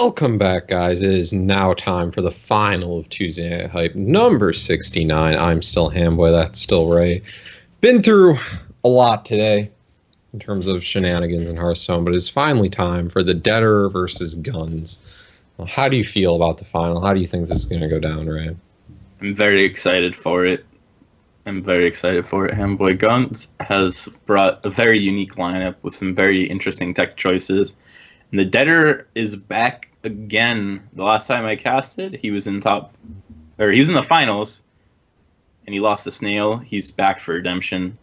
Welcome back, guys. It is now time for the final of Tuesday Night Hype, number 69. I'm still Hamboy, that's still Ray. Been through a lot today in terms of shenanigans in Hearthstone, but it's finally time for the Thedeaderer versus Guunnz. Well, how do you feel about the final? How do you think this is going to go down, Ray? I'm very excited for it. Hamboy. Guunnz has brought a very unique lineup with some very interesting tech choices. And the Thedeaderer is back again. The last time I casted, he was in the finals, and he lost to Snail. He's back for redemption.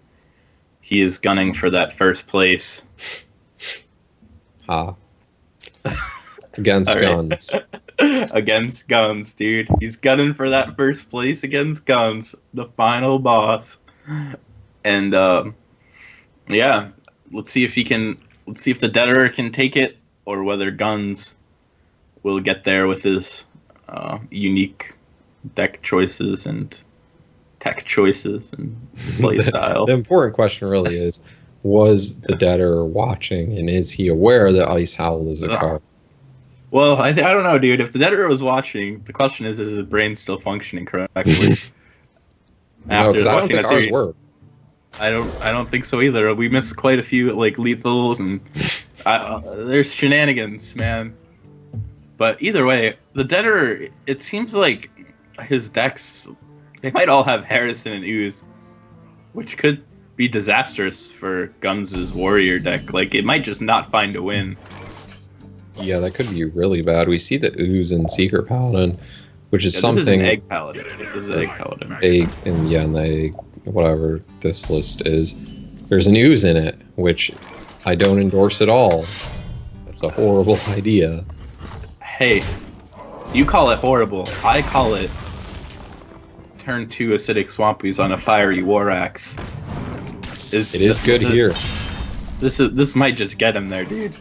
He is gunning for that first place. Against Guunnz. Against Guunnz, dude. He's gunning for that first place against Guunnz, the final boss. And yeah, let's see if the Thedeaderer can take it, or whether Guunnz will get there with his unique deck choices and tech choices and play style. The important question really is, was the Thedeaderer watching, and is he aware that Ice Howl is a card? Well, I don't know, dude. If the Thedeaderer was watching, the question is his brain still functioning correctly? After watching that series, I don't think so either. We missed quite a few lethals, and there's shenanigans, man. But either way, the Thedeaderer, it seems like his decks, they might all have Harrison and Ooze, which could be disastrous for Guunnz's warrior deck. It might just not find a win. Yeah, that could be really bad. We see the Ooze and Secret Paladin, which is something. This is an Egg Paladin. This is Egg Paladin. And the whatever this list is. There's an Ooze in it, which I don't endorse at all. That's a horrible idea. Hey, you call it horrible. I call it turn 2 acidic swampies on a fiery war axe. It is good here. This might just get him there, dude.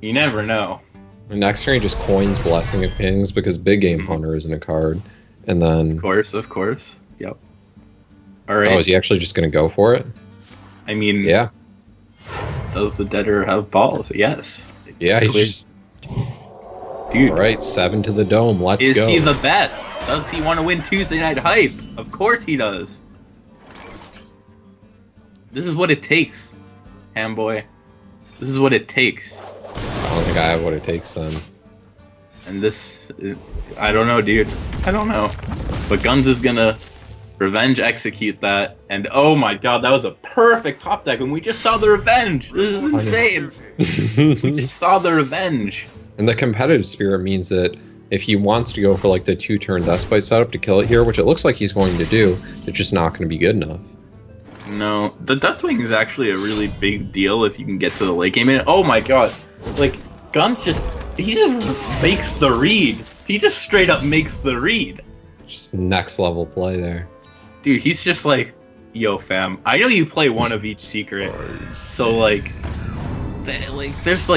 You never know. And next turn he just coins Blessing of Kings because Big Game Hunter isn't a card. And then... Of course. Yep. Alright. Oh, is he actually just going to go for it? I mean... Yeah. Does the Thedeaderer have balls? Yes. Yeah, he's just... Dude. Alright, 7 to the dome. Let's go. Is he the best? Does he want to win Tuesday Night Hype? Of course he does. This is what it takes, Hamboy. This is what it takes. I don't think I have what it takes then. And I don't know, dude. I don't know. But Guunnz is gonna revenge execute that. And oh my god, that was a perfect top deck, and we just saw the revenge. This is insane. We just saw the revenge. And the competitive spirit means that if he wants to go for the 2-turn Despite setup to kill it here, which it looks like he's going to do, it's just not going to be good enough. No, the Deathwing is actually a really big deal if you can get to the late game. And oh my god, Guunnz just makes the read. He just straight up makes the read. Just next level play there. Dude, he's just yo fam, I know you play one of each secret, so there's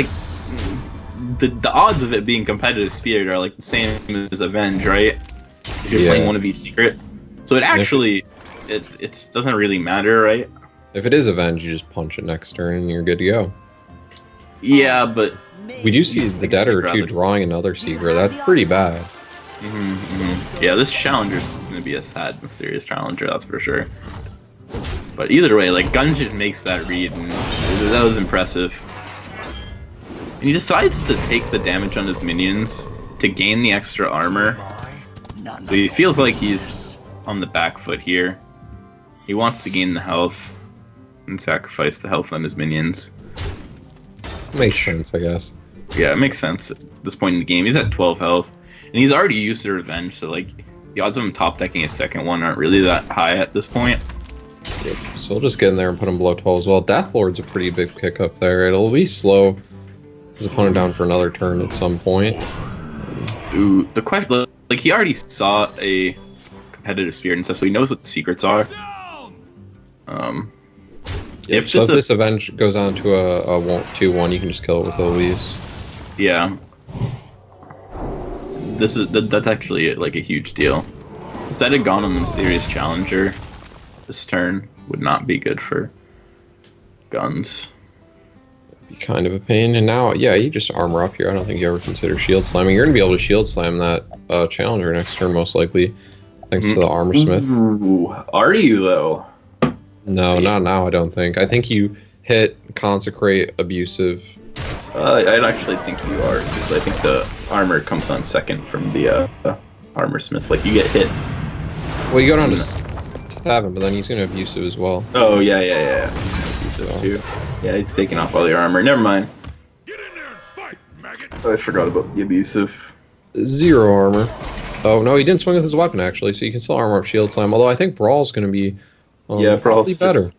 the odds of it being competitive spirit are the same as Avenge, right? If you're playing one of each secret. So it actually, it doesn't really matter, right? If it is Avenge, you just punch it next turn and you're good to go. Yeah, but... We do see the Thedeaderer too drawing another secret. That's pretty bad. Yeah, this challenger's going to be a sad, mysterious challenger, that's for sure. But either way, Guunnz just makes that read, and that was impressive. And he decides to take the damage on his minions to gain the extra armor. So he feels like he's on the back foot here. He wants to gain the health and sacrifice the health on his minions. Makes sense, I guess. Yeah, it makes sense at this point in the game. He's at 12 health, and he's already used the revenge, so the odds of him top decking his second one aren't really that high at this point. Yep. So we'll just get in there and put him below 12 as well. Deathlord's a pretty big pick up there. It'll be slow his opponent down for another turn at some point. Ooh, the question, he already saw a competitive spirit and stuff, so he knows what the secrets are. If this Avenge goes on to a 2-1, you can just kill it with Elise. Yeah. That's actually a huge deal. If that had gone on the Mysterious Challenger, this turn would not be good for Guunnz. be kind of a pain. And now, yeah, you just armor up here. I don't think you ever consider shield slamming. You're going to be able to shield slam that challenger next turn, most likely, thanks to the armor smith. Ooh, are you, though? No, not now, I don't think. I think you hit, consecrate, abusive. I'd actually think you are, because I think the armor comes on second from the armor smith. Like, you get hit. Well, you go down to 7, but then he's going to abusive as well. Oh, yeah. Abusive, too. Yeah, he's taking off all your armor. Never mind. Get in there and fight, maggot. I forgot about the abusive. 0 armor. Oh, no, he didn't swing with his weapon, actually, so you can still armor up shield slam. Although I think Brawl's going to be Brawl's better.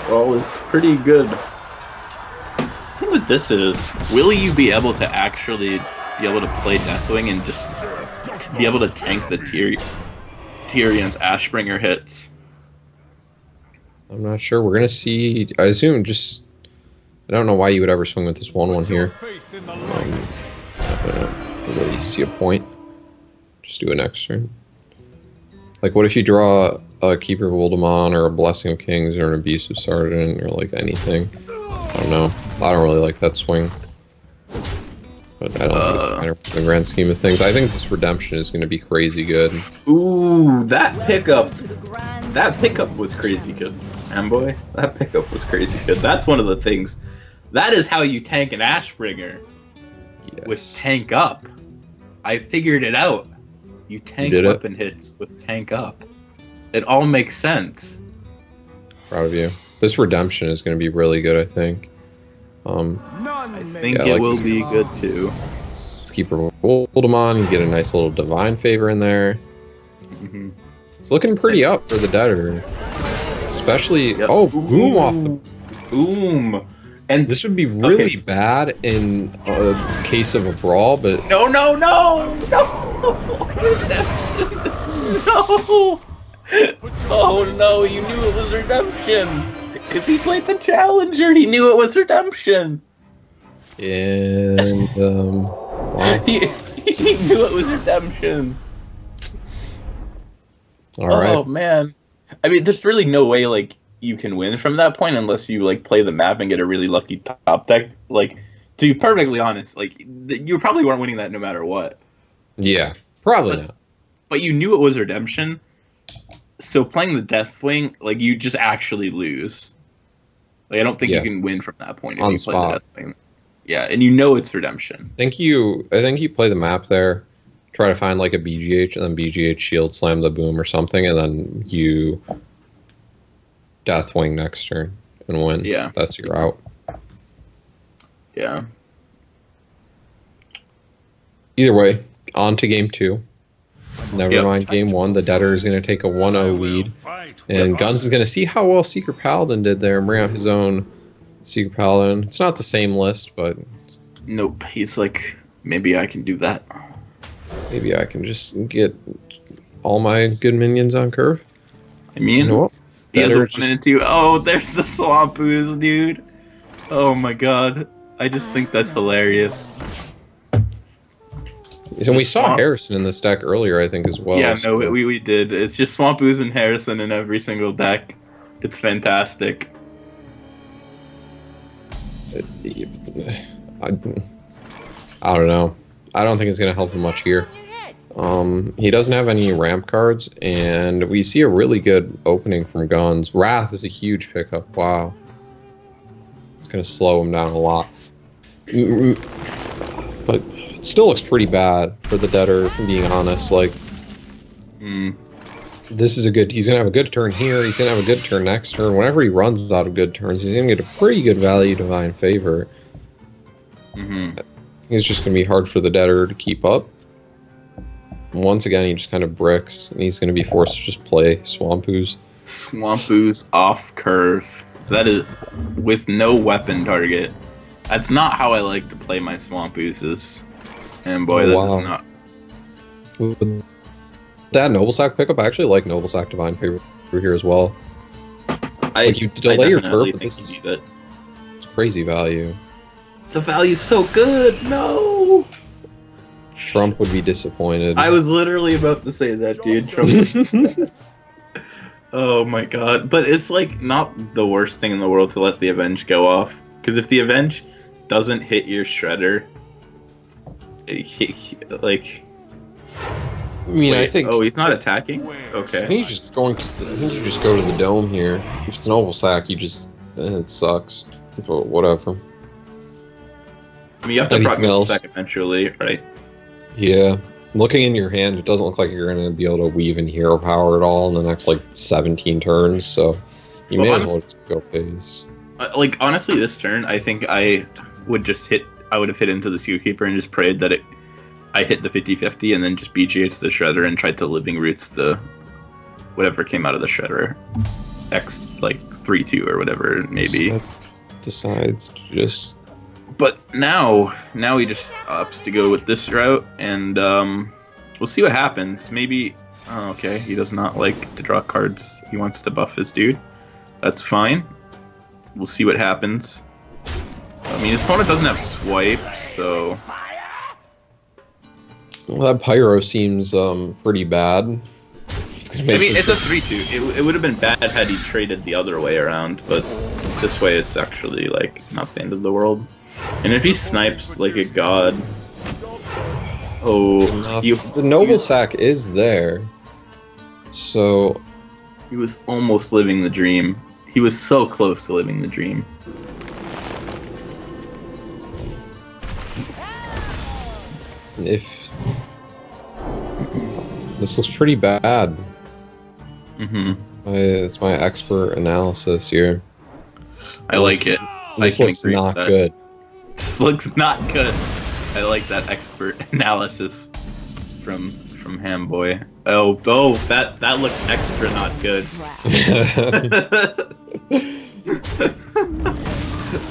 Brawl is pretty good. The thing with this is, will you be able to actually be able to play Deathwing and just be able to tank the Tyrion's Ashbringer hits? I'm not sure. We're going to see... I assume just... I don't know why you would ever swing with this 1/1 here. I don't really see a point. Just do it next turn. Like, what if you draw a Keeper of Uldamon or a Blessing of Kings or an Abusive Sergeant or, like, anything? I don't know. I don't really like that swing. But I don't think it's kind of the grand scheme of things. I think this Redemption is going to be crazy good. Ooh, that pickup was crazy good. Amboy, that pickup was crazy good. That's one of the things. That is how you tank an Ashbringer. Yes. With tank up. I figured it out. You tank weapon hits with tank up. It all makes sense. Proud of you. This Redemption is going to be really good, I think. I think it will be good too. Let's keep Uldamon. You get a nice little Divine Favor in there. Mm-hmm. It's looking pretty up for the Deaderer. Especially... Yep. Oh, boom off the... Boom! And this would be really bad in a case of a brawl, but... No! No! Oh no, you knew it was Redemption! If he played the Challenger, he knew it was Redemption! And, wow. he knew it was Redemption! Alright. Oh man. I mean, there's really no way, like, you can win from that point unless you, like, play the map and get a really lucky top deck. Like, to be perfectly honest, like, you probably weren't winning that no matter what. Yeah, probably not. But you knew it was Redemption, so playing the Deathwing, like, you just actually lose. Like, I don't think you can win from that point if you play the Deathwing. Yeah, and you know it's Redemption. I think you play the map there, try to find, like, a BGH, and then BGH shield slam the boom or something, and then you Deathwing next turn and win. Yeah. That's your out. Yeah. Either way, on to game 2. Never mind game 1. The Deaderer is going to take a 1-0 lead. And Guunnz is going to see how well Secret Paladin did there and bring out his own Secret Paladin. It's not the same list, but... Nope. He's like, maybe I can do that. Maybe I can just get all my good minions on curve. I mean, you know what? he has a 1 and 2. Oh, there's the Swamp Ooze, dude. Oh my god. I just think that's hilarious. And we saw Harrison in this deck earlier, I think, as well. Yeah, no, we did. It's just Swamp Ooze and Harrison in every single deck. It's fantastic. I don't know. I don't think it's going to help him much here. He doesn't have any ramp cards, and we see a really good opening from Guunnz. Wrath is a huge pickup. Wow. It's going to slow him down a lot. But it still looks pretty bad for the Deaderer, if I'm being honest. Like, this is a good... He's going to have a good turn here. He's going to have a good turn next turn. Whenever he runs out of good turns, he's going to get a pretty good value Divine Favor. It's just going to be hard for the Deaderer to keep up. Once again, he just kind of bricks, and he's going to be forced to just play Swamp Ooze. Swamp Ooze off curve. That is with no weapon target. That's not how I like to play my Swamp Oozes. And boy, that does not. With that Noble Sack pickup, I actually like Noble Sack Divine Favor here as well. Like, you delay your turn, but this is it's crazy value. The value's so good! No! Trump would be disappointed. I was literally about to say that, dude. Trump. Oh my god. But it's like not the worst thing in the world to let the Avenge go off. Because if the Avenge doesn't hit your shredder, like. I mean, Wait, I think. Oh, he's not attacking. Okay. I think you just going. I think you just go to the dome here. If it's an oval sack, you just. It sucks. But whatever. I mean, you have to proc oval sack eventually, right? Yeah. Looking in your hand, it doesn't look like you're going to be able to weave in hero power at all in the next, like, 17 turns, so you may as well just go pace. Like, honestly, this turn, I think I would have hit into the Sealkeeper and just prayed that I hit the 50-50 and then just BGH the Shredder and tried to Living Roots the whatever came out of the Shredder. X, like, 3-2 or whatever, maybe. Seth decides to just... But now he just opts to go with this route, and we'll see what happens. Maybe, oh, okay, he does not like to draw cards. He wants to buff his dude. That's fine. We'll see what happens. I mean, his opponent doesn't have swipe, so... Well, that Pyro seems pretty bad. I mean, it's a 3-2. It would have been bad had he traded the other way around, but this way is actually, like, not the end of the world. And if he snipes like a god... Oh... The Noble Sack is there. So... He was almost living the dream. He was so close to living the dream. If... This looks pretty bad. It's my expert analysis here. I like it. This looks not good. This looks not good. I like that expert analysis from Hamboy. Oh, that looks extra not good.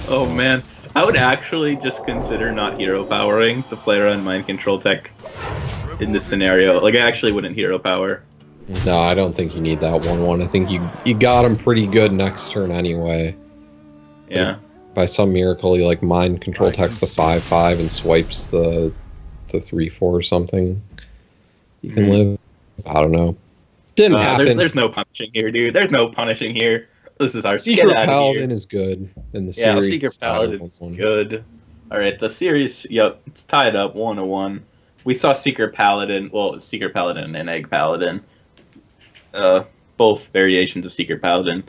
Oh man, I would actually just consider not hero powering the player on mind control tech in this scenario. Like, I actually wouldn't hero power. No, I don't think you need that 1-1. I think you got him pretty good next turn anyway. Yeah. By some miracle, he like mind control techs the 5-5 and swipes the 3-4 or something. You can live. I don't know. Didn't happen. There's no punishing here, dude. There's no punishing here. This is our Secret Paladin is good in the series. Yeah, Secret Paladin is good. All right, the series. Yep, it's tied up 1-1. We saw Secret Paladin. Well, Secret Paladin and Egg Paladin. Both variations of Secret Paladin.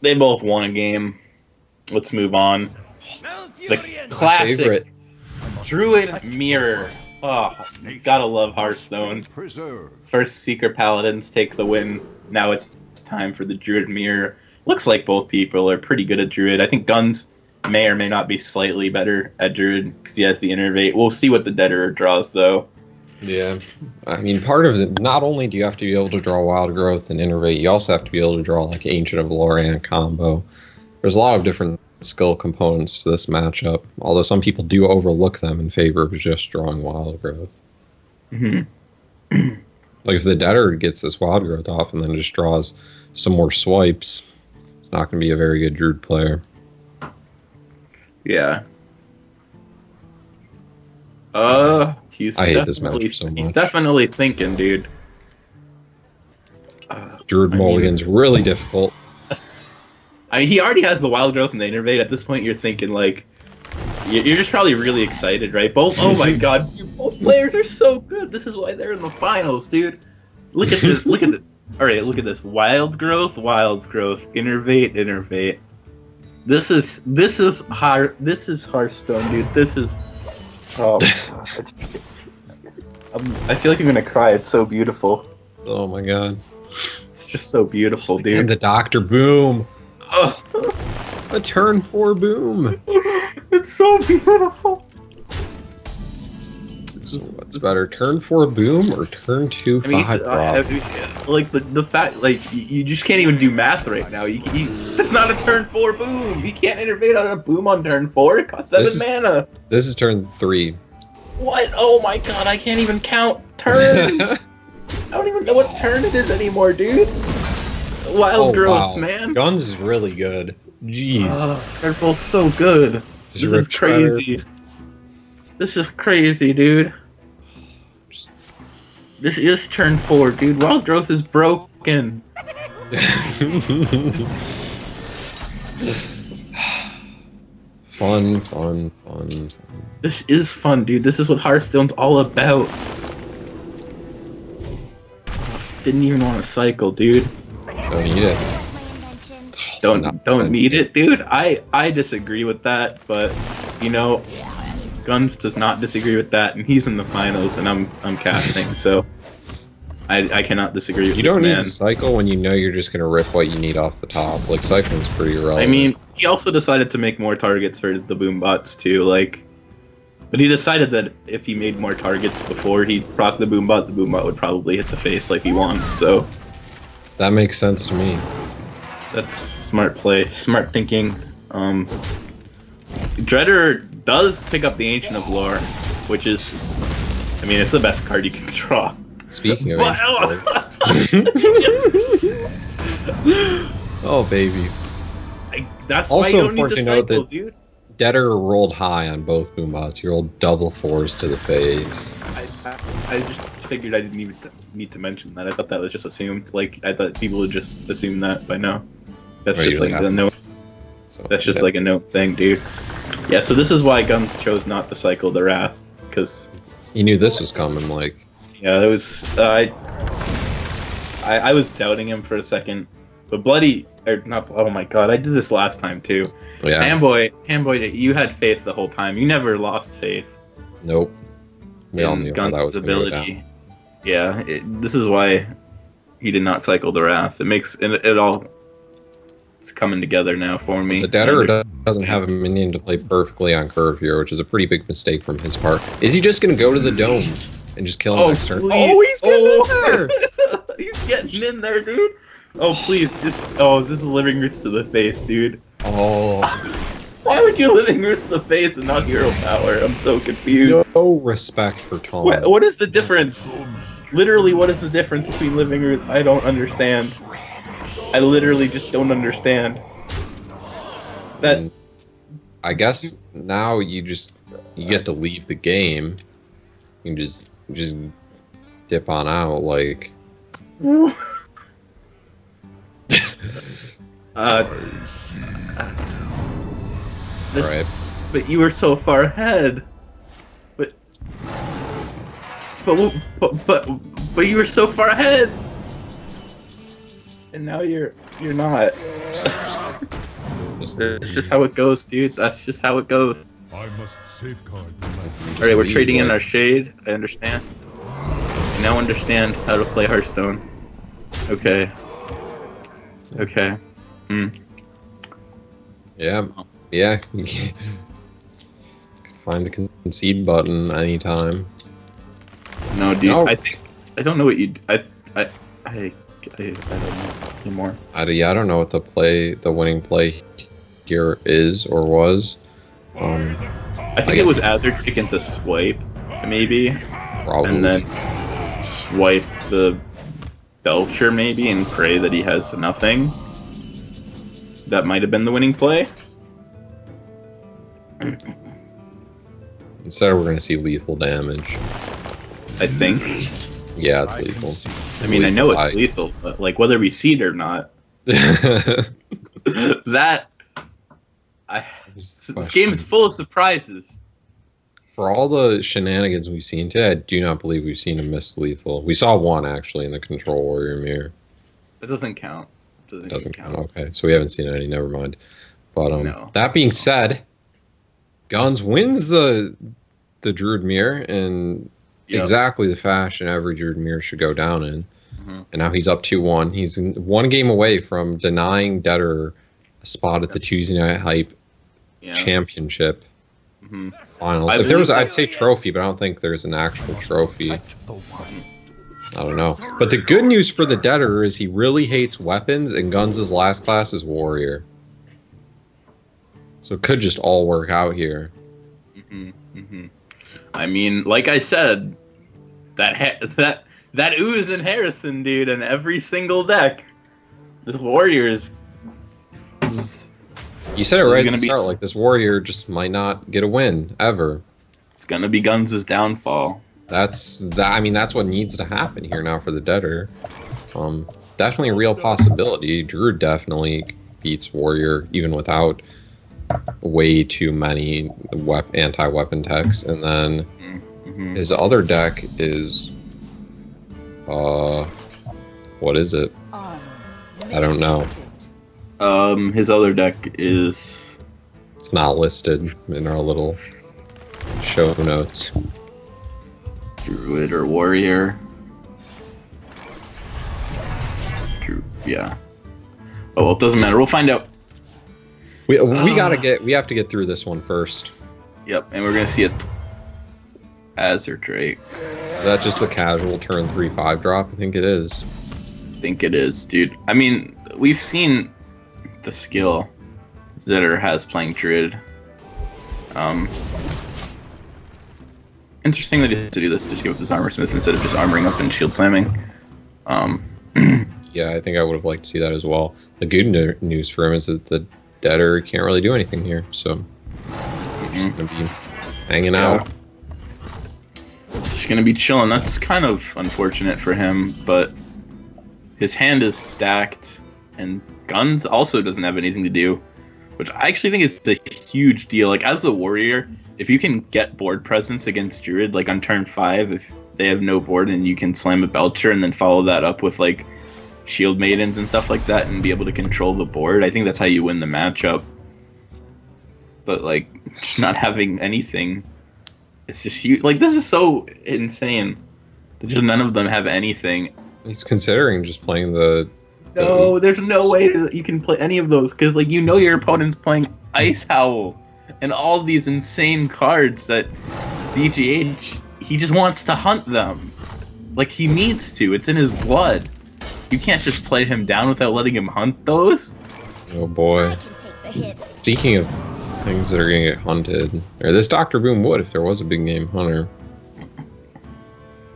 They both won a game. Let's move on. The classic Druid Mirror. Oh, gotta love Hearthstone. First Secret Paladins take the win. Now it's time for the Druid Mirror. Looks like both people are pretty good at Druid. I think Guunnz may or may not be slightly better at Druid because he has the Innervate. We'll see what the Thedeaderer draws, though. Yeah. I mean, part of it, not only do you have to be able to draw Wild Growth and Innervate, you also have to be able to draw, like, Ancient of Lorient combo. There's a lot of different skill components to this matchup, although some people do overlook them in favor of just drawing Wild Growth. Like, if the Thedeaderer gets this Wild Growth off and then just draws some more swipes, it's not going to be a very good Druid player. Yeah. He's I hate this matchup so much. He's definitely thinking, dude. Druid Mulligan's really difficult. I mean, he already has the Wild Growth and the Innervate. At this point, you're thinking, like, you're just probably really excited, right? Both, oh my god, both players are so good. This is why they're in the finals, dude. Look at this. Look at this. All right, look at this. Wild Growth, Innervate, Innervate. This is Hearthstone, dude. This is. Oh, I feel like I'm gonna cry. It's so beautiful. Oh my god. It's just so beautiful, dude. And the Dr. Boom. Oh. A turn 4 boom. It's so beautiful. So what's better, turn 4 boom or turn 2 5 drop? Like the fact, like you just can't even do math right now. That's not a turn 4 boom. You can't innervate on a boom on turn 4. It costs 7 mana. This is turn 3. What? Oh my god! I can't even count turns. I don't even know what turn it is anymore, dude. Wild Growth, man. Guunnz is really good. Jeez. They're both so good. This is crazy. This is crazy, dude. This is turn 4, dude. Wild Growth is broken. Fun. This is fun, dude. This is what Hearthstone's all about. Didn't even want to cycle, dude. Don't need it. Don't need it, dude. I disagree with that, but you know, Guunnz does not disagree with that, and he's in the finals, and I'm casting, so I cannot disagree with You this don't man. need to cycle when you know you're just gonna rip what you need off the top. Like cycling's pretty irrelevant. I mean, he also decided to make more targets for the boom bots too, like. But he decided that if he made more targets before he proc the boom bot would probably hit the face like he wants. So that makes sense to me. that's smart play, smart thinking. Dreader does pick up the Ancient of Lore, which is, I mean, it's the best card you can draw. Speaking of But- oh baby. That's Also why you don't need important to to note cycle, that- dude. Deader rolled high on both boombots. You rolled double 4s to the face. I just figured I didn't even need to mention that. I thought that was just assumed. Like, I thought people would just assume that by now. That's Right, just like usually the note. So, That's just yeah. like a note thing, dude. Yeah, so this is why Guunnz chose not to cycle the Wrath, because You knew this was coming, like. yeah, it was I was doubting him for a second, but Bloody or not. Oh my god, I did this last time too. Yeah. Handboy, you had faith the whole time. You never lost faith Nope. We all in knew how that was Gunnz's gonna go down. ability. Yeah, this is why he did not cycle the Wrath. It makes it all. It's coming together now for me. The Thedeaderer doesn't have a minion to play perfectly on curve here, which is a pretty big mistake from his part. Is he just going to go to the dome and just kill him next turn? please. Oh, he's getting in there! He's getting in there, dude. Oh, please. This is living roots to the face, dude. Oh, Why would you living roots to the face and not hero power? I'm so confused. no respect for Tom. What is the difference? Literally, what is the difference between living roots? I don't understand. I literally just don't understand. That And I guess now you get to leave the game. You can just dip on out, like. this, Right. but you were so far ahead. But you were so far ahead, and now you're not. Just That's just how it goes, dude. That's just how it goes. I must safeguard my All right, we're leave, trading in like- our shade. I understand. I now understand how to play Hearthstone. Okay. Okay. Yeah. Yeah. Find the concede button anytime. No, dude. No. I don't know what you. I don't know anymore. I don't know what the winning play here is or was. I think it guess- was Azure into swipe, maybe, Probably. and then swipe the Belcher maybe and pray that he has nothing. That might have been the winning play. Instead, we're going to see lethal damage. I think. Yeah, it's lethal. I mean, I know it's I- lethal, but like whether we see it or not, that this game is full of surprises. For all the shenanigans we've seen today, I do not believe we've seen a miss lethal. We saw one actually in the Control Warrior mirror. It doesn't count. It Doesn't count. Okay, so we haven't seen any. Never mind. But No. that being said, Guunnz wins the Druid mirror in Yep. exactly the fashion every Druid mirror should go down in. Mhm. And now he's up 2-1. He's one game away from denying Thedeaderer a spot at the Tuesday Night Hype Yeah. Championship hmm finals. I If there was, believe- I'd say trophy, but I don't think there's an actual trophy. I don't know. But the good news for the Thedeaderer is he really hates weapons, and Guunnz' last class is Warrior. So it could just all work out here. I mean, like I said, that Ooze and Harrison, dude, in every single deck. This Warrior is. You said it This is right at gonna the be- start. Like, this Warrior just might not get a win ever. It's gonna be Guns' downfall. I mean, that's what needs to happen here now for the Thedeaderer. Definitely a real possibility. Druid definitely beats Warrior even without way too many anti-weapon techs, and then Mm-hmm. his other deck is what is it? I don't know. His other deck is It's not listed in our little show notes. Druid or Warrior. Yeah. Oh, well, it doesn't matter. We'll find out. We have to get through this one first. Yep, and we're gonna see it. Azure Drake. Is that just the casual turn 3/5 drop? I think it is. I think it is, dude. I mean, we've seen the skill Thedeaderer has playing Druid. Interesting that he has to do this, just give up his Armor Smith instead of just armoring up and shield slamming. Yeah, I think I would have liked to see that as well. The good news for him is that the Thedeaderer can't really do anything here, so he's gonna be hanging out. Just gonna be chilling. That's kind of unfortunate for him, but his hand is stacked, and Guunnz also doesn't have anything to do, which I actually think is a huge deal. Like, as a warrior, if you can get board presence against Druid, like on turn 5, if they have no board and you can slam a Belcher and then follow that up with like Shield Maidens and stuff like that and be able to control the board, I think that's how you win the matchup. But like, just not having anything, it's just huge. Like, this is so insane that just none of them have anything. He's considering just playing the... No, there's no way that you can play any of those, because like, you know your opponent's playing Ice Howl and all these insane cards that BGH, he just wants to hunt them. Like, he needs to. It's in his blood. You can't just play him down without letting him hunt those. Oh boy. Speaking of things that are gonna get hunted, or this Dr. Boom would if there was a big game hunter.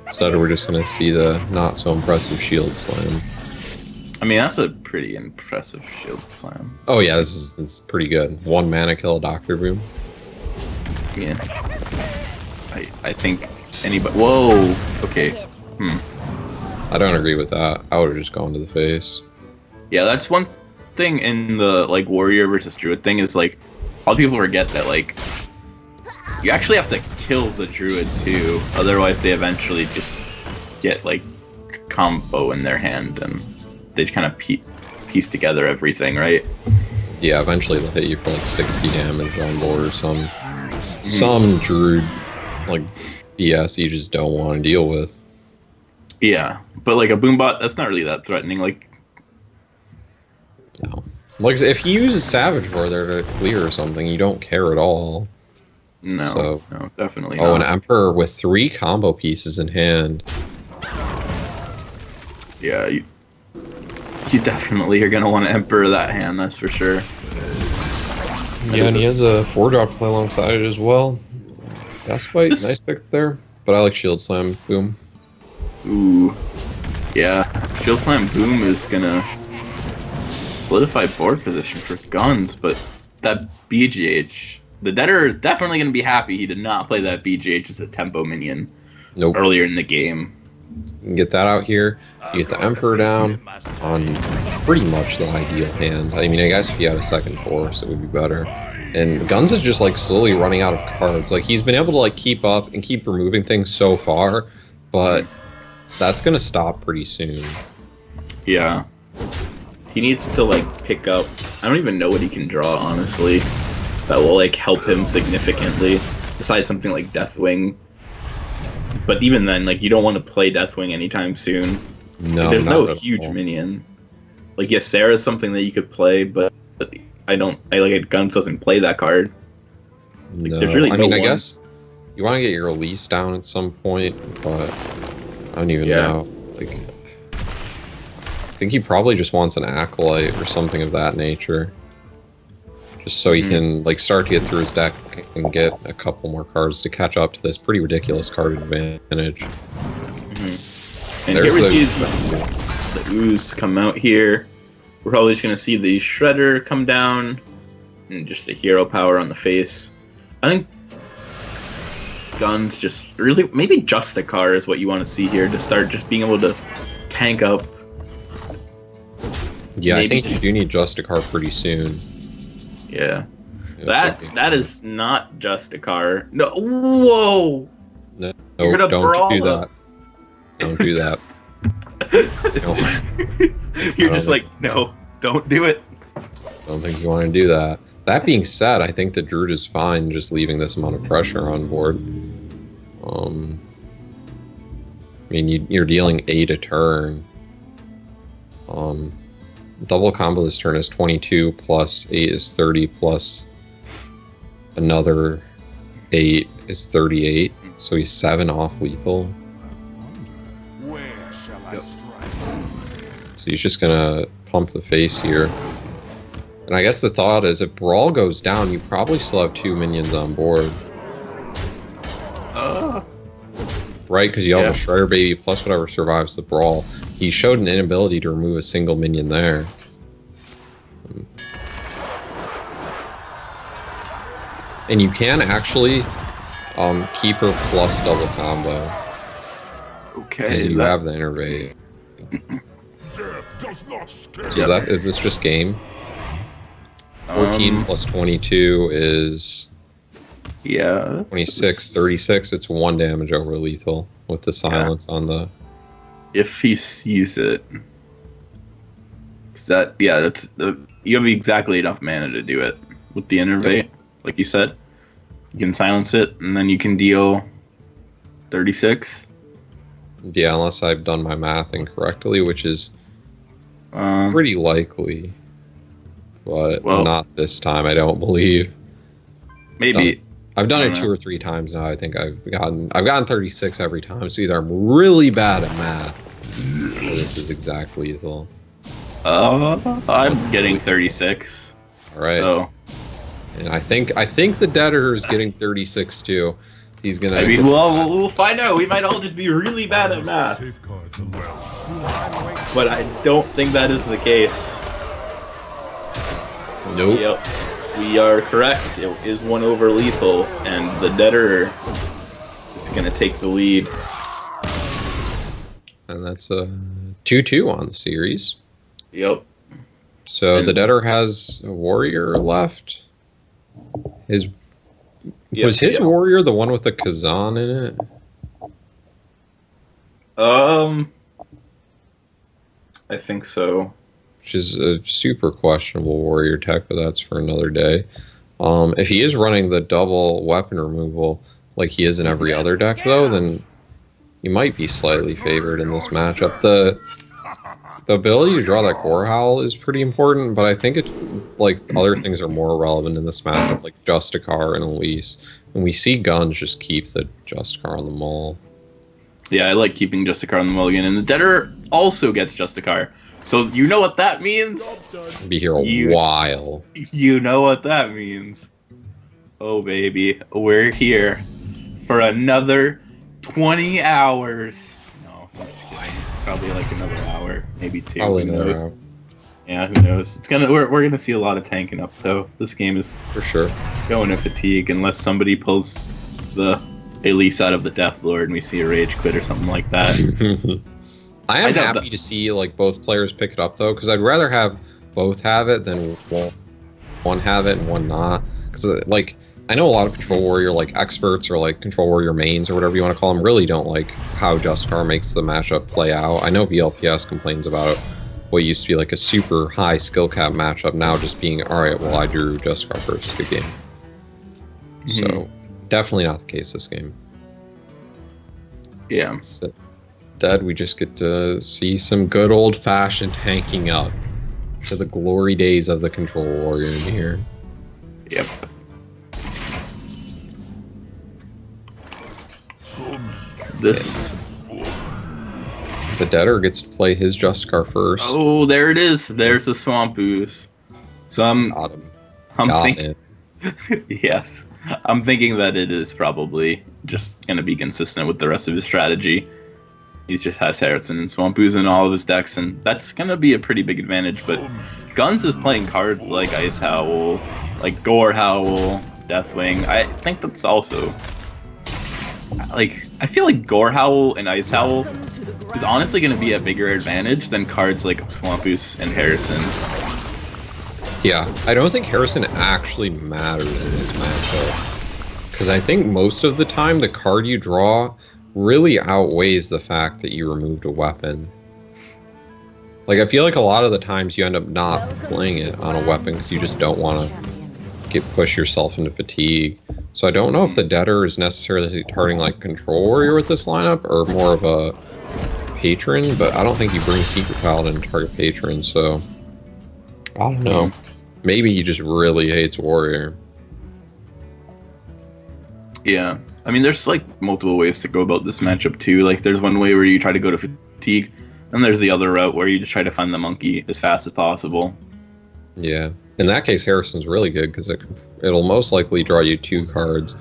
Instead, we're just gonna see the not so impressive shield slam. I mean, that's a pretty impressive shield slam. Oh yeah, this is pretty good. 1 mana kill Dr. Boom. Yeah. I think anybody. Whoa. Okay. I don't agree with that. I would have just gone to the face. Yeah, that's one thing in the like warrior versus druid thing is like, a lot of people forget that like you actually have to kill the druid too, otherwise they eventually just get like combo in their hand and they just kind of piece together everything, right? Yeah, eventually they'll hit you for like 60 damage on board or some druid like BS you just don't want to deal with. Yeah, but like a boombot, that's not really that threatening. Like, no. Like, if you use a Savage War there to clear or something, you don't care at all. No, no, definitely not. Oh, an Emperor with 3 combo pieces in hand. Yeah, you definitely are gonna want to Emperor that hand, that's for sure. Yeah, and he has a 4-drop to play alongside it as well. That's fight, nice pick there. But I like Shield Slam, Boom. Ooh, yeah, Shield Slam Boom is gonna solidify board position for Guunnz, but that BGH, the Thedeaderer is definitely gonna be happy he did not play that BGH as a tempo minion earlier in the game. You can get that out here. You get the Emperor down on pretty much the ideal hand. I mean, I guess if you had a second force, it would be better. And Guunnz is just like slowly running out of cards. Like, he's been able to like keep up and keep removing things so far, but that's gonna stop pretty soon. Yeah. He needs to like pick up, I don't even know what he can draw, honestly, that will like help him significantly, besides something like Deathwing. But even then, like, you don't want to play Deathwing anytime soon. No, like, there's no huge minion. Like, yes, Sarah's something that you could play, but Guunnz doesn't play that card. Like, No, there's really I mean, no I one. guess you want to get your release down at some point, but I don't even know. Like, I think he probably just wants an Acolyte or something of that nature. Just so he can like start to get through his deck and get a couple more cards to catch up to this pretty ridiculous card advantage. And here we see the ooze come out here. We're probably just going to see the Shredder come down and just a hero power on the face. I think Guunnz just really, maybe Justicar is what you want to see here to start just being able to tank up. Yeah, Maybe I think you do need Justicar pretty soon. Yeah. That is not just a car. No, whoa! No, You're gonna don't do brawl that. Don't do that. No. You're just like, no, don't do it. I don't think you want to do that. That being said, I think the Druid is fine just leaving this amount of pressure on board. I mean, you're dealing 8 a turn. Double combo this turn is 22 plus 8 is 30 plus another 8 is 38. So he's 7 off lethal. Where shall I strike? So he's just gonna pump the face here. And I guess the thought is if Brawl goes down, you probably still have 2 minions on board. Right, because you have a Shredder Baby plus whatever survives the Brawl. He showed an inability to remove a single minion there. And you can actually keep her plus double combo. Okay. And you have the Innervate. Death does not scare. So is this just game? 14 plus 22 is... Yeah. 26, 36, it's 1 damage over lethal with the silence on the... If he sees it. That's you have exactly enough mana to do it with the Innervate, like you said. You can silence it, and then you can deal 36. Yeah, unless I've done my math incorrectly, which is pretty likely. But not this time, I don't believe. Maybe. I've done it 2 or 3 times now. I think I've gotten 36 every time. So either I'm really bad at math, or this is exactly lethal. I'm getting 36. All right. So, and I think the Thedeaderer is getting 36 too. He's gonna. I mean, we'll find out. We might all just be really bad at math, Safeguard the well. but I don't think that is the case. Nope. Yep. We are correct. It is 1 over lethal, and the Thedeaderer is going to take the lead. And that's a 2-2 on the series. Yep. So the Thedeaderer has a warrior left. Was his warrior the one with the Kazan in it? I think so. Which is a super questionable warrior tech, but that's for another day. If he is running the double weapon removal like he is in every other deck, though, then you might be slightly favored in this matchup. The ability to draw that Gore Howl is pretty important, but I think other things are more relevant in this matchup, like Justicar and Elise. And we see Guunnz just keep the Justicar on the mull. Yeah, I like keeping Justicar on the mulligan, and the Thedeaderer also gets Justicar. So you know what that means? Be here a while. You know what that means. Oh baby, we're here for another 20 hours. No, I'm just kidding. Probably like another hour, maybe 2. Probably who another knows? hour. Yeah, who knows? We're gonna see a lot of tanking up though. This game is For sure. going to fatigue unless somebody pulls the Elise out of the Death Lord and we see a rage quit or something like that. I am happy to see both players pick it up though, because I'd rather have both have it than one have it and one not. Because I know a lot of Control Warrior experts or Control Warrior mains or whatever you want to call them really don't like how Justicar makes the matchup play out. I know VLPS complains about what used to be a super high skill cap matchup now just being alright, well I drew Justicar first, good game. So definitely not the case this game. Yeah. Instead, we just get to see some good old-fashioned tanking up to the glory days of the Control Warrior in here. Yep. This... The Thedeaderer gets to play his Justicar first. Oh, there it is. There's the Swamp Ooze. So I'm thinking... Yes. I'm thinking that it is probably just going to be consistent with the rest of his strategy. He just has Harrison and Swamp Ooze in all of his decks, and that's going to be a pretty big advantage. But Guunnz is playing cards like Ice Howl, like Gore Howl, Deathwing. I think that's also... I feel like Gore Howl and Ice Howl is honestly going to be a bigger advantage than cards like Swamp Ooze and Harrison. Yeah, I don't think Harrison actually matters in this matchup. Because I think most of the time the card you draw really outweighs the fact that you removed a weapon. Like, I feel like a lot of the times you end up not playing it on a weapon because you just don't want to push yourself into fatigue. So I don't know if the Thedeaderer is necessarily targeting like Control Warrior with this lineup or more of a Patron, but I don't think you bring Secret Paladin to target Patron, so I don't know. Maybe he just really hates Warrior. Yeah. I mean, there's like multiple ways to go about this matchup too. Like, there's one way where you try to go to fatigue, and there's the other route where you just try to find the monkey as fast as possible. Yeah. In that case, Harrison's really good because it'll most likely draw you 2 cards.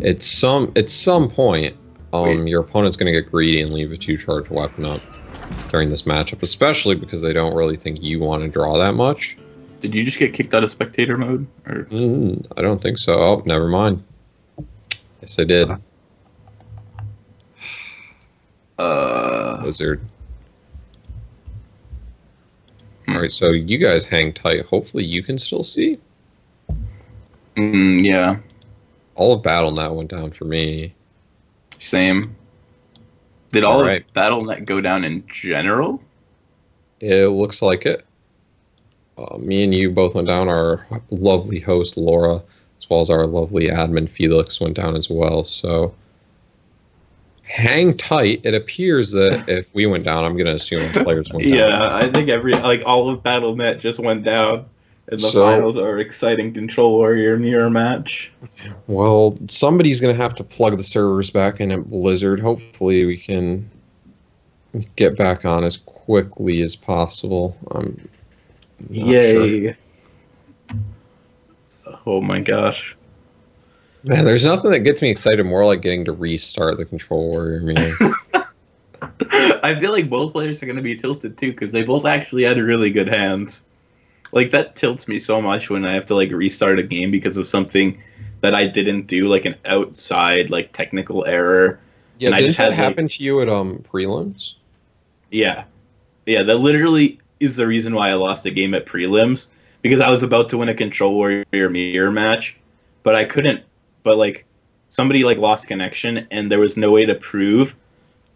At some point, your opponent's going to get greedy and leave a 2-charge weapon up during this matchup, especially because they don't really think you want to draw that much. Did you just get kicked out of spectator mode? Or? I don't think so. Oh, never mind. Yes, I did. Lizard. Alright, so you guys hang tight. Hopefully you can still see. Yeah. All of BattleNet went down for me. Same. Did all of BattleNet go down in general? It looks like it. Me and you both went down. Our lovely host, Laura, as well as our lovely admin, Felix, went down as well. So hang tight. It appears that if we went down, I'm going to assume the players went down. Yeah, I think all of BattleNet just went down. And the finals are exciting Control Warrior mirror match. Well, somebody's going to have to plug the servers back in at Blizzard. Hopefully we can get back on as quickly as possible. Yay. Sure. Oh my gosh. Man, there's nothing that gets me excited more like getting to restart the Control Warrior mirror. I feel like both players are going to be tilted too because they both actually had really good hands. Like, that tilts me so much when I have to, like, restart a game because of something that I didn't do, like, an outside, like, technical error. Yeah, and didn't that happen to you at prelims? Yeah. Yeah, that literally is the reason why I lost a game at prelims, because I was about to win a Control Warrior mirror match, but I couldn't. But, like, somebody, like, lost connection, and there was no way to prove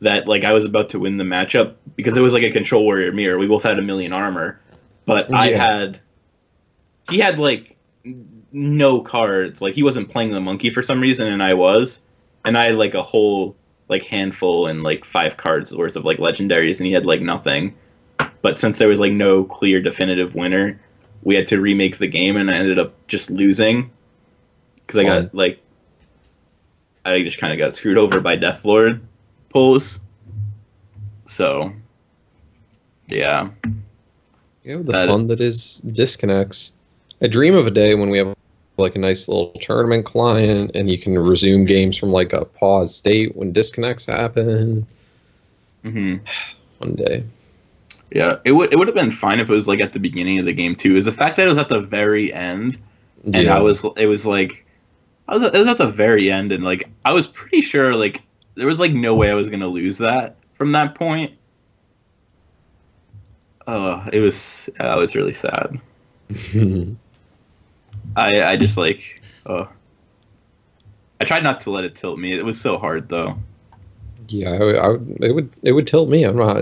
that, like, I was about to win the matchup, because it was, like, a Control Warrior mirror. We both had 1,000,000 armor. But yeah. He had, like, no cards. Like, he wasn't playing the monkey for some reason, and I was. And I had, like, a whole, like, handful and, like, 5 cards worth of, like, legendaries, and he had, like, nothing. But since there was, like, no clear definitive winner, we had to remake the game, and I ended up just losing. Because I got, like, I just kind of got screwed over by Deathlord pulls. So, yeah. Yeah, the fun that is disconnects. I dream of a day when we have like a nice little tournament client and you can resume games from like a paused state when disconnects happen. One day. Yeah, it would have been fine if it was like at the beginning of the game too. Is the fact that it was at the very end, and it was at the very end, and like I was pretty sure like there was like no way I was gonna lose that from that point. It was really sad. I just like, I tried not to let it tilt me. It was so hard though. Yeah, it would tilt me. I'm not.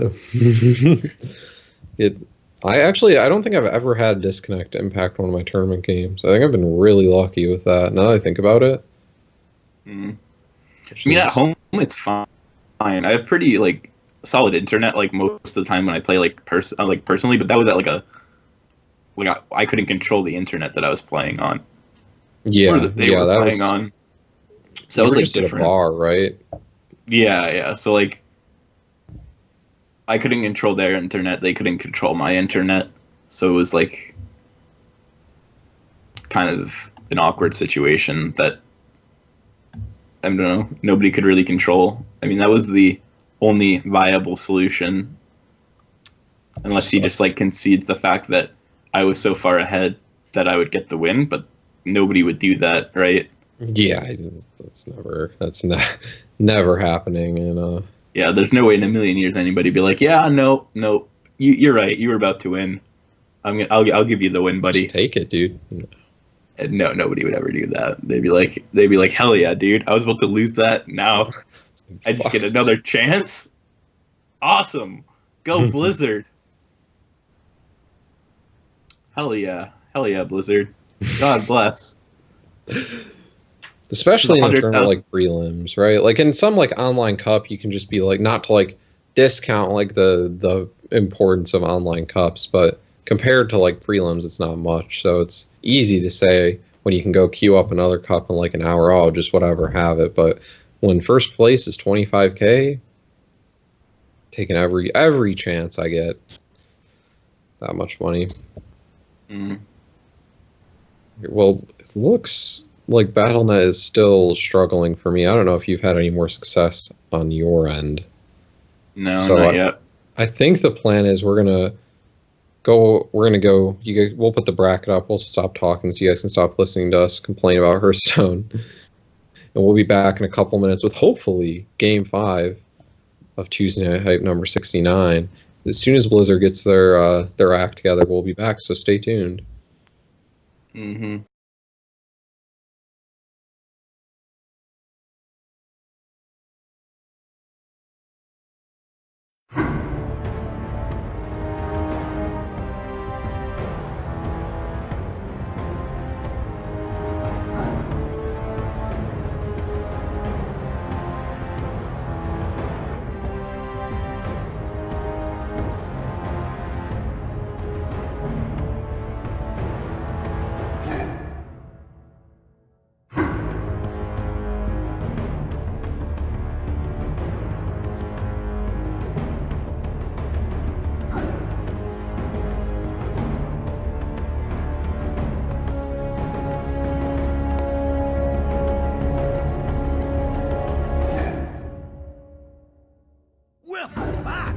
I don't think I've ever had a disconnect impact one of my tournament games. I think I've been really lucky with that. Now that I think about it. I mean, at home it's fine. I have pretty like solid internet like most of the time when I play like personally, but that was at like I couldn't control the internet that I was playing on. Yeah, or that they were playing on. So it was like just different. At a bar, right? Yeah. So like, I couldn't control their internet; they couldn't control my internet. So it was like kind of an awkward situation that I don't know. Nobody could really control. I mean, that was the only viable solution, unless he just like concedes the fact that I was so far ahead that I would get the win, but nobody would do that, right? Yeah, that's never happening. And yeah, there's no way in a million years anybody be like, yeah, no, you're right, you were about to win. I'll give you the win, buddy. Just take it, dude. And no, nobody would ever do that. They'd be like, hell yeah, dude. I was about to lose that. Now I just get another chance. Awesome. Go Blizzard. Hell yeah, Blizzard. God bless. Especially in terms of like prelims, right? Like in some like online cup, you can just be like, not to like discount like the importance of online cups, but compared to like prelims, it's not much. So it's easy to say when you can go queue up another cup in like an hour, oh, just whatever, have it. But when first place is 25K, taking every chance I get. That much money. Mm. Well, it looks like Battle.net is still struggling for me. I don't know if you've had any more success on your end. No, not yet. I think the plan is we're gonna go. You guys, we'll put the bracket up. We'll stop talking so you guys can stop listening to us complain about Hearthstone, and we'll be back in a couple minutes with hopefully Game 5 of Tuesday Night Hype number 69. As soon as Blizzard gets their act together, we'll be back. So stay tuned. Mm-hmm. Welcome back.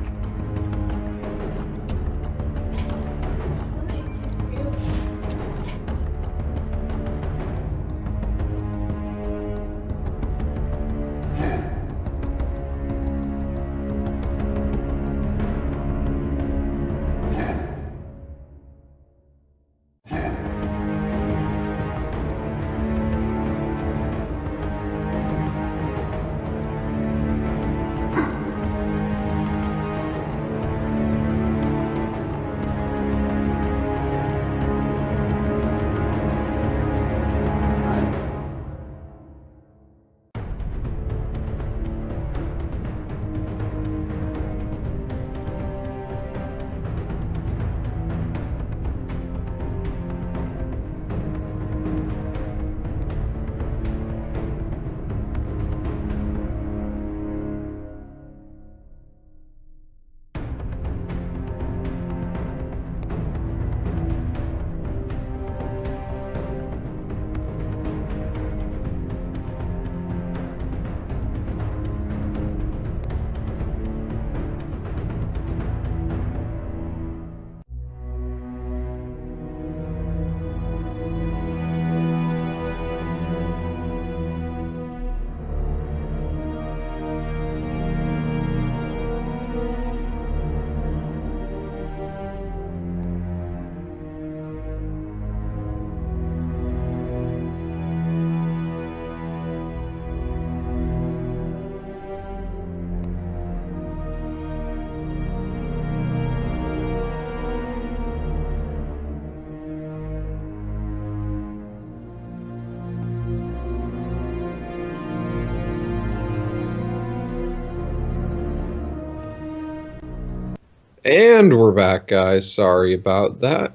And we're back, guys. Sorry about that.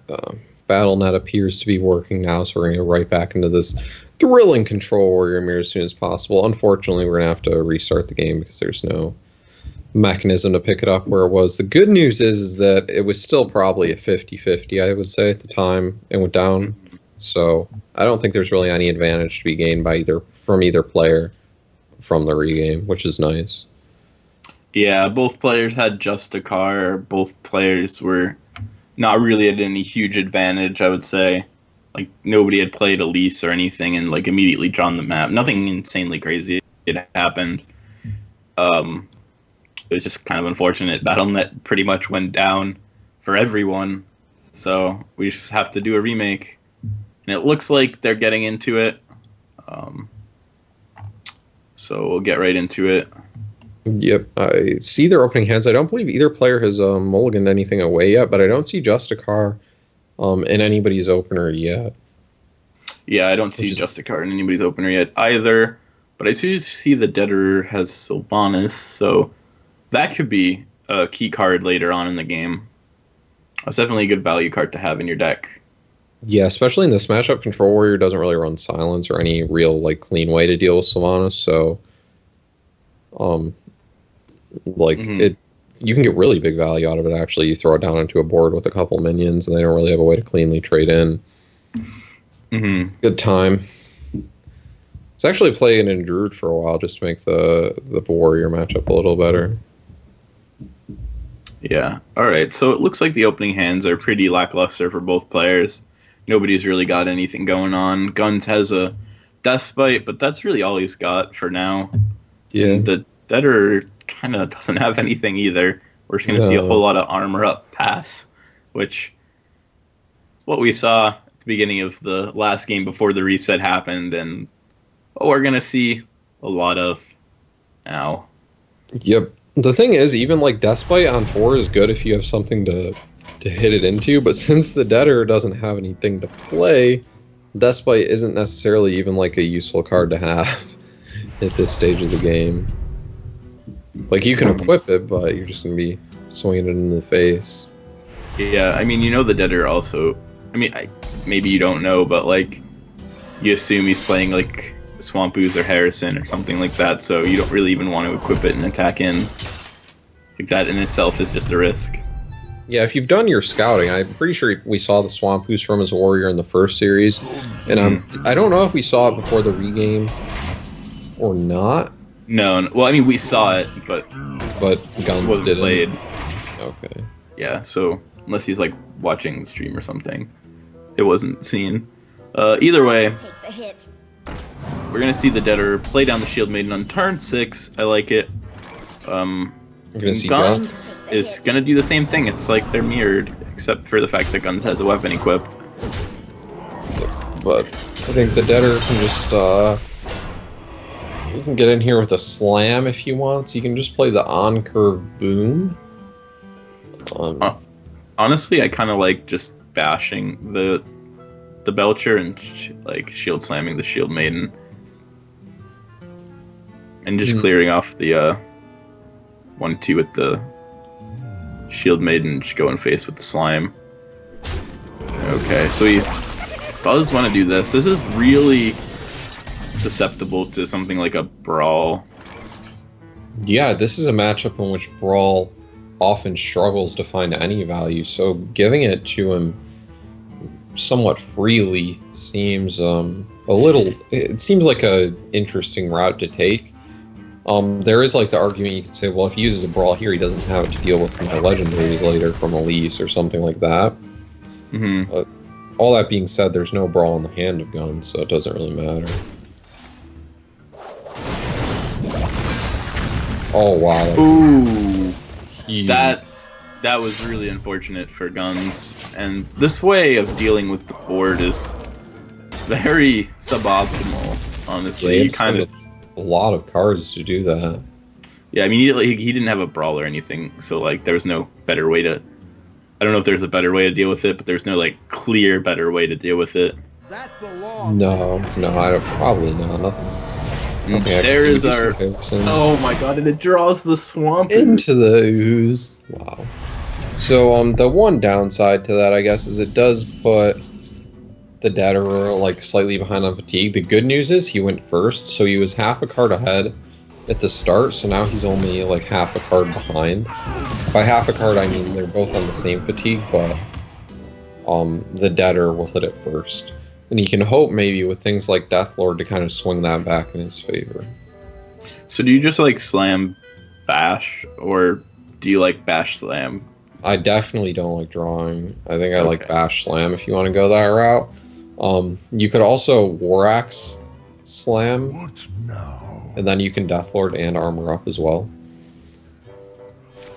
Battle.net appears to be working now, so we're going to go right back into this thrilling Control Warrior mirror as soon as possible. Unfortunately, we're going to have to restart the game because there's no mechanism to pick it up where it was. The good news is that it was still probably a 50-50, I would say, at the time it went down. So I don't think there's really any advantage to be gained by either player from the regame, which is nice. Yeah, both players had just a car. Both players were not really at any huge advantage, I would say. Like, nobody had played Elise or anything and, like, immediately drawn the map. Nothing insanely crazy had happened. It was just kind of unfortunate. Battle.net pretty much went down for everyone. So we just have to do a remake. And it looks like they're getting into it. So we'll get right into it. Yep, I see their opening hands. I don't believe either player has mulliganed anything away yet, but I don't see Justicar in anybody's opener yet. Yeah, I don't see Justicar in anybody's opener yet either. But I do see the Thedeaderer has Sylvanas, so that could be a key card later on in the game. That's definitely a good value card to have in your deck. Yeah, especially in this matchup, Control Warrior doesn't really run Silence or any real like clean way to deal with Sylvanas, so it, you can get really big value out of it. Actually, you throw it down into a board with a couple minions, and they don't really have a way to cleanly trade in. It's a good time. It's actually playing in Druid for a while just to make the Warrior matchup a little better. Yeah. All right. So it looks like the opening hands are pretty lackluster for both players. Nobody's really got anything going on. Guunnz has a Deathbite, but that's really all he's got for now. Yeah. And the Thedeaderer kind of doesn't have anything either. We're just going to see a whole lot of armor up pass, which is what we saw at the beginning of the last game before the reset happened, and what we're going to see a lot of now. Yep. The thing is, even like Deathbite on 4 is good if you have something to hit it into, but since the Thedeaderer doesn't have anything to play, Deathbite isn't necessarily even like a useful card to have at this stage of the game. Like, you can equip it, but you're just going to be swinging it in the face. Yeah, I mean, you know the Thedeaderer also... I mean, maybe you don't know, but, like, you assume he's playing, like, Swamp Ooze or Harrison or something like that, so you don't really even want to equip it and attack in. Like, that in itself is just a risk. Yeah, if you've done your scouting, I'm pretty sure we saw the Swamp Ooze from his Warrior in the first series, and I don't know if we saw it before the regame or not. No, well, I mean, we saw it, but Guunnz didn't. Played. Okay. Yeah, so unless he's like watching the stream or something, it wasn't seen. Either way, we're gonna see the Thedeaderer play down the Shield Maiden on turn 6. I like it. Guunnz is gonna do the same thing. It's like they're mirrored, except for the fact that Guunnz has a weapon equipped. But I think the Thedeaderer can just you can get in here with a slam if he wants. You can just play the on-curve boom. Honestly, I kind of like just bashing the Belcher and like shield slamming the Shield Maiden, and just clearing off the 1/2 with the Shield Maiden, just going face with the slime. Okay, so he does want to do this. This is really susceptible to something like a Brawl. Yeah, this is a matchup in which Brawl often struggles to find any value, so giving it to him somewhat freely seems it seems like a interesting route to take. There is like the argument you could say, well, if he uses a Brawl here, he doesn't have to deal with some legendaries later from Elise or something like that. All that being said, there's no Brawl in the hand of Guunnz, so it doesn't really matter. Oh wow. Ooh. That was really unfortunate for Guunnz, and this way of dealing with the board is very suboptimal, honestly. Yeah, he kind of a lot of cards to do that. Yeah, I mean, he didn't have a Brawl or anything, so like there was no better way to... I don't know if there's a better way to deal with it, but there's no like clear better way to deal with it. No, probably not. Nothing there is our... Oh my god, and it draws the Swamp into the Ooze. Wow. So the one downside to that, I guess, is it does put the Thedeaderer like slightly behind on fatigue. The good news is he went first, so he was half a card ahead at the start, so now he's only like half a card behind. By half a card, I mean they're both on the same fatigue, but the Thedeaderer will hit it first. And he can hope maybe with things like Deathlord to kind of swing that back in his favor. So do you just like slam bash, or do you like bash slam? I definitely don't like drawing. I think I like bash slam if you want to go that route. You could also War Axe slam, and then you can Deathlord and armor up as well,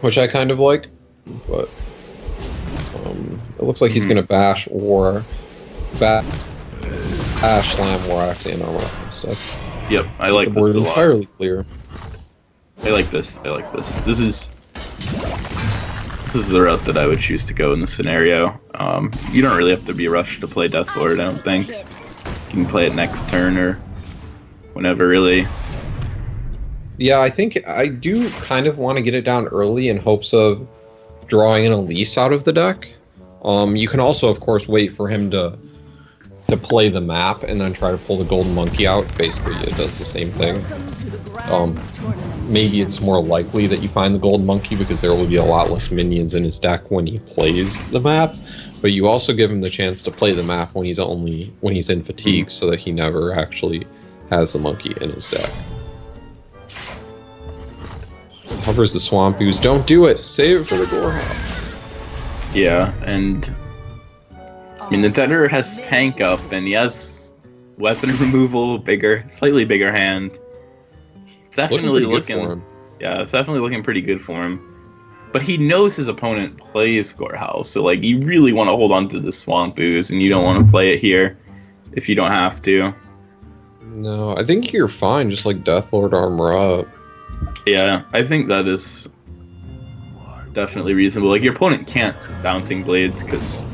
which I kind of like. But It looks like he's going to bash or bash, slam, war axe, and armor and stuff. Yep, I like the board this a lot. entirely clear. I like this. I like this. This is the route that I would choose to go in this scenario. You don't really have to be rushed to play Death Lord, I don't think. You can play it next turn or whenever, really. Yeah, I think I do kind of want to get it down early in hopes of drawing an Elise out of the deck. You can also, of course, wait for him to play the map and then try to pull the Golden Monkey out. Basically, it does the same thing. Maybe it's more likely that you find the Golden Monkey because there will be a lot less minions in his deck when he plays the map. But you also give him the chance to play the map when he's in fatigue, so that he never actually has the monkey in his deck. Hovers the Swamp Ooze. Don't do it. Save it for the Gorehawk. Yeah, and I mean the Thedeaderer has tank up, and he has weapon removal, slightly bigger hand. It's definitely looking yeah, it's definitely looking pretty good for him. But he knows his opponent plays Gorehouse, so like you really want to hold on to the Swamp Ooze, and you don't want to play it here if you don't have to. No, I think you're fine. Just like Deathlord armor up. Yeah, I think that is definitely reasonable. Like your opponent can't Bouncing Blades because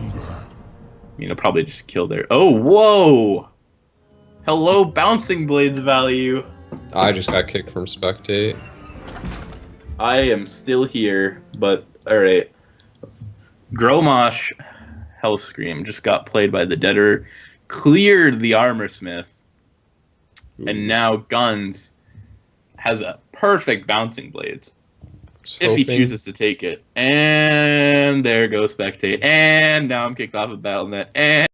probably just kill their. Oh, whoa! Hello, Bouncing Blades value. I just got kicked from Spectate. I am still here, but alright. Gromosh Hellscream just got played by the Thedeaderer, cleared the Armorsmith, and now Guunnz has a perfect Bouncing Blades. If he chooses to take it. And there goes Spectate. And now I'm kicked off of Battle.net. And